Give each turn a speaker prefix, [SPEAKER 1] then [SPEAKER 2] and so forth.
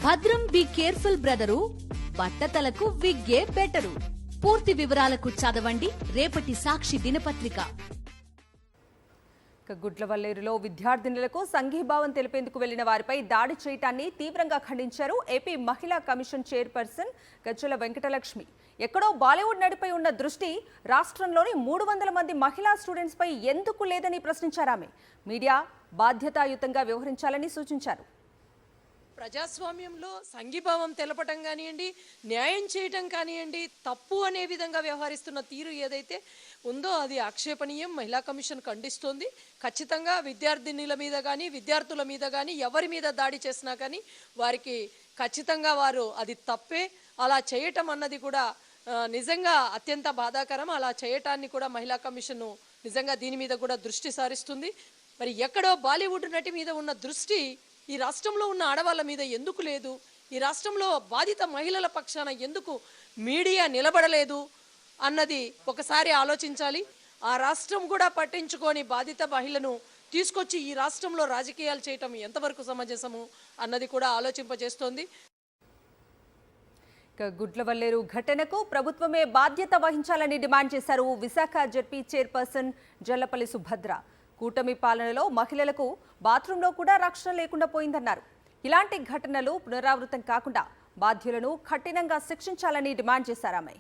[SPEAKER 1] భద్రం be careful brother, బట్టతలకు విగ్గే better. పూర్తి వివరాలకు చదవండి రేపటి సాక్షి దినపత్రిక.
[SPEAKER 2] గుడ్లవల్లేరులో విద్యార్థినులకు సంఘీభావం తెలిపేందుకు వెళ్లిన వారిపై దాడి చేయటాన్ని తీవ్రంగా ఖండించారు ఏపీ మహిళా కమిషన్ చైర్పర్సన్ గజ్జల వెంకటలక్ష్మి. ఎక్కడో బాలీవుడ్ నడిపై ఉన్న దృష్టి రాష్ట్రంలోని 300 మంది మహిళా స్టూడెంట్స్ పై ఎందుకు లేదని ప్రశ్నించారు ఆమె. మీడియా బాధ్యతాయుతంగా వ్యవహరించాలని సూచించారు.
[SPEAKER 3] ప్రజాస్వామ్యంలో సంఘీభావం తెలపటం కానివ్వండి, న్యాయం చేయటం కానివ్వండి, తప్పు అనే విధంగా వ్యవహరిస్తున్న తీరు ఏదైతే ఉందో అది ఆక్షేపణీయం. మహిళా కమిషన్ ఖండిస్తోంది. ఖచ్చితంగా విద్యార్థినుల మీద కానీ విద్యార్థుల మీద కానీ ఎవరి మీద దాడి చేసినా కానీ వారికి ఖచ్చితంగా వారు అది తప్పే. అలా చేయటం అన్నది కూడా నిజంగా అత్యంత బాధాకరం. అలా చేయటాన్ని కూడా మహిళా కమిషన్ నిజంగా దీని మీద కూడా దృష్టి సారిస్తుంది. మరి ఎక్కడో బాలీవుడ్ నటి మీద ఉన్న దృష్టి ఈ రాష్ట్రంలో ఉన్న ఆడవాళ్ళ మీద ఎందుకు లేదు? ఈ రాష్ట్రంలో బాధిత మహిళల పక్షాన ఎందుకు మీడియా నిలబడలేదు అన్నది ఒకసారి ఆలోచించాలి. ఆ రాష్ట్రం కూడా పట్టించుకొని బాధిత మహిళను తీసుకొచ్చి ఈ రాష్ట్రంలో రాజకీయాలు చేయటం ఎంతవరకు సమంజసము అన్నది కూడా ఆలోచింపజేస్తోంది.
[SPEAKER 2] గుడ్లవల్లేరు ఘటనకు ప్రభుత్వమే బాధ్యత వహించాలని డిమాండ్ చేశారు విశాఖ జెడ్పీ చైర్పర్సన్ జల్లపల్లి సుభద్ర. కూటమి పాలనలో మహిళలకు బాత్రూంలో కూడా రక్షణ లేకుండా పోయిందన్నారు. ఇలాంటి ఘటనలు పునరావృతం కాకుండా బాధ్యులను కఠినంగా శిక్షించాలని డిమాండ్ చేశారు ఆమె.